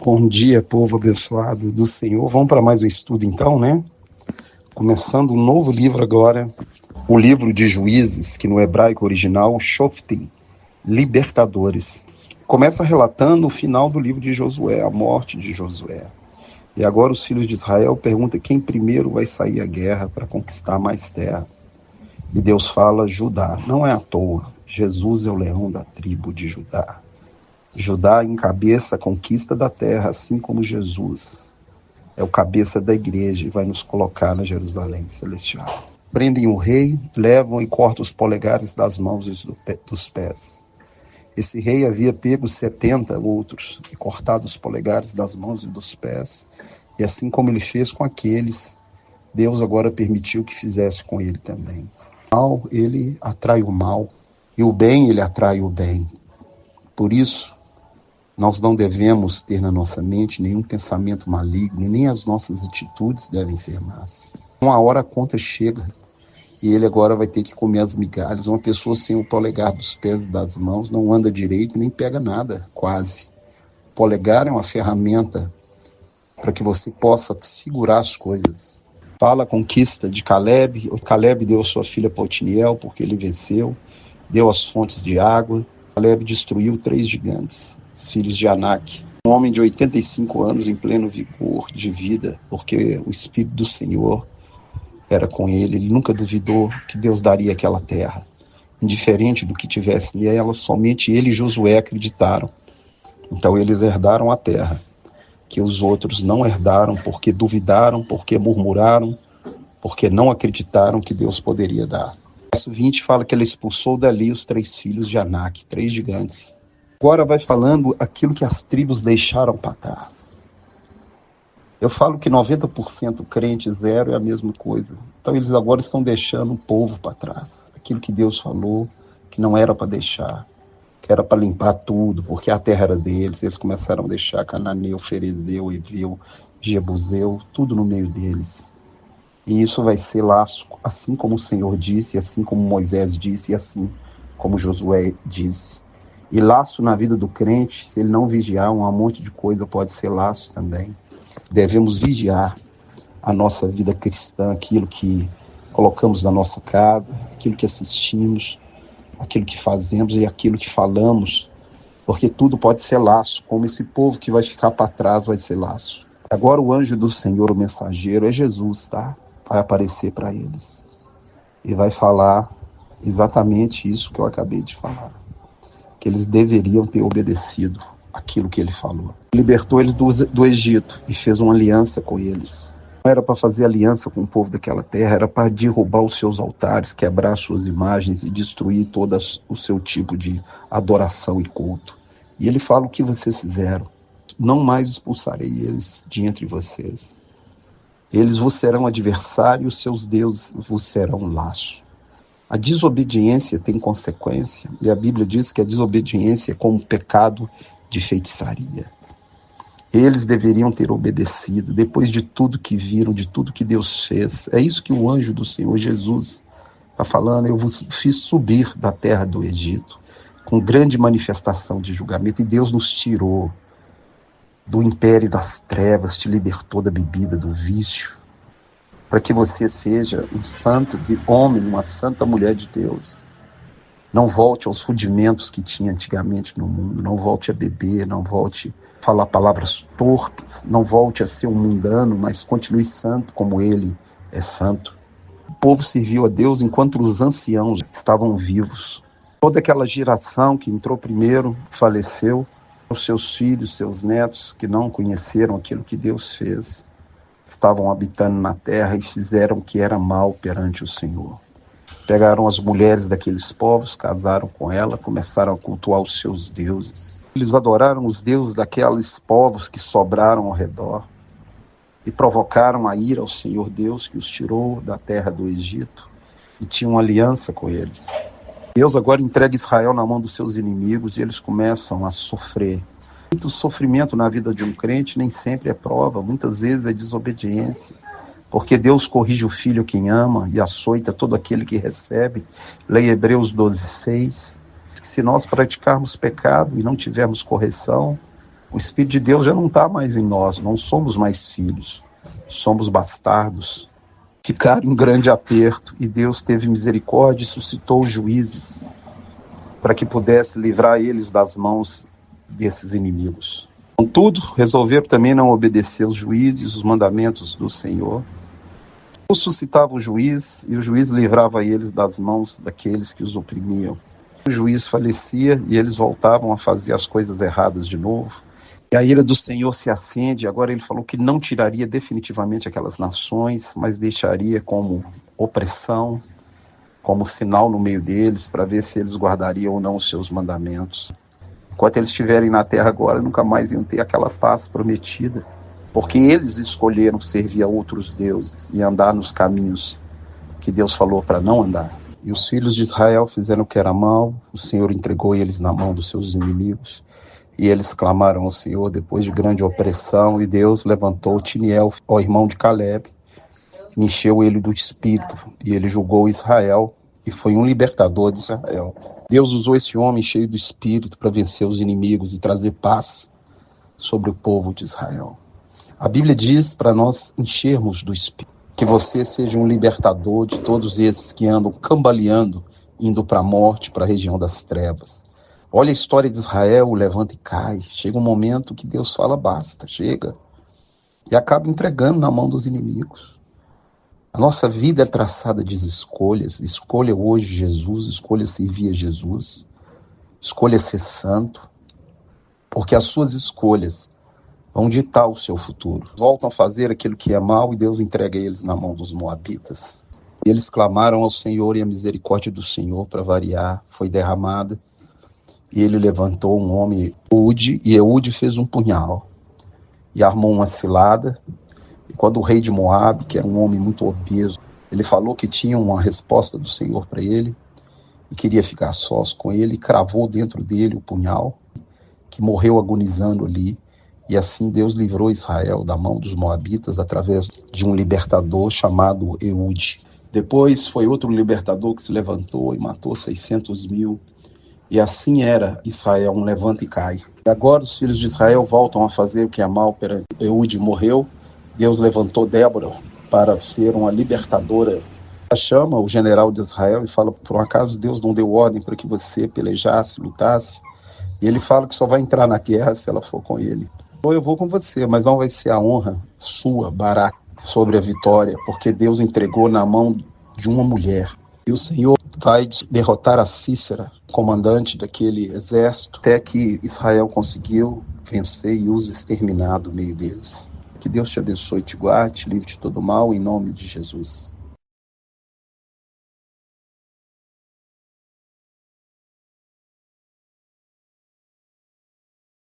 Bom dia, povo abençoado do Senhor. Vamos para mais um estudo então, né? Começando um novo livro agora, o livro de Juízes, que no hebraico original, Shoftim, Libertadores. Começa relatando o final do livro de Josué, a morte de Josué. E agora os filhos de Israel perguntam quem primeiro vai sair à guerra para conquistar mais terra. E Deus fala, Judá. Não é à toa, Jesus é o leão da tribo de Judá. Judá encabeça a conquista da terra, assim como Jesus é o cabeça da igreja e vai nos colocar na Jerusalém celestial. Prendem o rei, levam e cortam os polegares das mãos e dos pés. Esse rei havia pego 70 outros e cortado os polegares das mãos e dos pés, e assim como ele fez com aqueles, Deus agora permitiu que fizesse com ele também. O mal, ele atrai o mal, e o bem, ele atrai o bem. Por isso, nós não devemos ter na nossa mente nenhum pensamento maligno, nem as nossas atitudes devem ser más. Uma hora a conta chega e ele agora vai ter que comer as migalhas. Uma pessoa sem o polegar dos pés e das mãos não anda direito nem pega nada, quase. O polegar é uma ferramenta para que você possa segurar as coisas. Fala a conquista de Caleb. O Caleb deu sua filha para Otiniel porque ele venceu, deu as fontes de água. Caleb destruiu 3 gigantes, os filhos de Anak. Um homem de 85 anos em pleno vigor de vida, porque o Espírito do Senhor era com ele. Ele nunca duvidou que Deus daria aquela terra. Indiferente do que tivesse nela, somente ele e Josué acreditaram. Então eles herdaram a terra, que os outros não herdaram porque duvidaram, porque murmuraram, porque não acreditaram que Deus poderia dar. O verso 20 fala que ele expulsou dali os 3 filhos de Anak, 3 gigantes. Agora vai falando aquilo que as tribos deixaram para trás. Eu falo que 90% crente, 0 é a mesma coisa. Então eles agora estão deixando o povo para trás. Aquilo que Deus falou, que não era para deixar, que era para limpar tudo, porque a terra era deles. Eles começaram a deixar Cananeu, Ferezeu, Eveu, Jebuseu, tudo no meio deles. E isso vai ser laço, assim como o Senhor disse, assim como Moisés disse, e assim como Josué disse. E laço na vida do crente, se ele não vigiar, um monte de coisa pode ser laço também. Devemos vigiar a nossa vida cristã, aquilo que colocamos na nossa casa, aquilo que assistimos, aquilo que fazemos e aquilo que falamos, porque tudo pode ser laço, como esse povo que vai ficar para trás vai ser laço. Agora o anjo do Senhor, o mensageiro, é Jesus, tá? Vai aparecer para eles e vai falar exatamente isso que eu acabei de falar, que eles deveriam ter obedecido aquilo que ele falou. Libertou eles do Egito e fez uma aliança com eles. Não era para fazer aliança com o povo daquela terra, era para derrubar os seus altares, quebrar suas imagens e destruir todo o seu tipo de adoração e culto. E ele fala o que vocês fizeram. Não mais expulsarei eles de entre vocês. Eles vos serão adversários, seus deuses vos serão laço. A desobediência tem consequência, e a Bíblia diz que a desobediência é como um pecado de feitiçaria. Eles deveriam ter obedecido, depois de tudo que viram, de tudo que Deus fez. É isso que o anjo do Senhor Jesus está falando. Eu vos fiz subir da terra do Egito, com grande manifestação de julgamento, e Deus nos tirou do império das trevas, te libertou da bebida, do vício, para que você seja um santo homem, uma santa mulher de Deus. Não volte aos rudimentos que tinha antigamente no mundo, não volte a beber, não volte a falar palavras torpes, não volte a ser um mundano, mas continue santo como ele é santo. O povo serviu a Deus enquanto os anciãos estavam vivos. Toda aquela geração que entrou primeiro faleceu, os seus filhos, seus netos que não conheceram aquilo que Deus fez, estavam habitando na terra e fizeram o que era mal perante o Senhor. Pegaram as mulheres daqueles povos, casaram com ela, começaram a cultuar os seus deuses. Eles adoraram os deuses daqueles povos que sobraram ao redor e provocaram a ira ao Senhor Deus, que os tirou da terra do Egito e tinha uma aliança com eles. Deus agora entrega Israel na mão dos seus inimigos e eles começam a sofrer. Muito sofrimento na vida de um crente nem sempre é prova, muitas vezes é desobediência. Porque Deus corrige o filho quem ama e açoita todo aquele que recebe. Leia Hebreus 12:6. Se nós praticarmos pecado e não tivermos correção, O Espírito de Deus já não está mais em nós, não somos mais filhos, somos bastardos. Ficaram em grande aperto e Deus teve misericórdia e suscitou juízes para que pudesse livrar eles das mãos desses inimigos. Contudo, resolveram também não obedecer os juízes, os mandamentos do Senhor. Deus suscitava o juiz e o juiz livrava eles das mãos daqueles que os oprimiam. O juiz falecia e eles voltavam a fazer as coisas erradas de novo. E a ira do Senhor se acende. Agora ele falou que não tiraria definitivamente aquelas nações, mas deixaria como opressão, como sinal no meio deles, para ver se eles guardariam ou não os seus mandamentos. Enquanto eles estiverem na terra agora, nunca mais iam ter aquela paz prometida, porque eles escolheram servir a outros deuses e andar nos caminhos que Deus falou para não andar. E os filhos de Israel fizeram o que era mal, o Senhor entregou eles na mão dos seus inimigos, e eles clamaram ao Senhor depois de grande opressão, e Deus levantou Tiniel, o irmão de Caleb, encheu ele do Espírito, e ele julgou Israel, e foi um libertador de Israel. Deus usou esse homem cheio do Espírito para vencer os inimigos e trazer paz sobre o povo de Israel. A Bíblia diz para nós enchermos do Espírito, que você seja um libertador de todos esses que andam cambaleando, indo para a morte, para a região das trevas. Olha a história de Israel, levanta e cai. Chega um momento que Deus fala, basta, chega. E acaba entregando na mão dos inimigos. A nossa vida é traçada de escolhas. Escolha hoje Jesus, escolha servir a Jesus, escolha ser santo, porque as suas escolhas vão ditar o seu futuro. Voltam a fazer aquilo que é mal e Deus entrega eles na mão dos moabitas. E eles clamaram ao Senhor e a misericórdia do Senhor, para variar, foi derramada. E ele levantou um homem, Eude, e Eude fez um punhal e armou uma cilada. E quando o rei de Moabe, que era um homem muito obeso, ele falou que tinha uma resposta do Senhor para ele e queria ficar sós com ele, cravou dentro dele o punhal, que morreu agonizando ali. E assim Deus livrou Israel da mão dos moabitas através de um libertador chamado Eude. Depois foi outro libertador que se levantou e matou 600 mil. E assim era Israel, um levanta e cai. E agora os filhos de Israel voltam a fazer o que é mal. Eude morreu, Deus levantou Débora para ser uma libertadora. Ela chama o general de Israel e fala, por um acaso Deus não deu ordem para que você pelejasse, lutasse? E ele fala que só vai entrar na guerra se ela for com ele. Ou eu vou com você, mas não vai ser a honra sua, Baraque, sobre a vitória, porque Deus entregou na mão de uma mulher. E o Senhor vai derrotar a Cícera, comandante daquele exército, até que Israel conseguiu vencer e os exterminar do meio deles. Que Deus te abençoe, te guarde, te livre de todo mal, em nome de Jesus.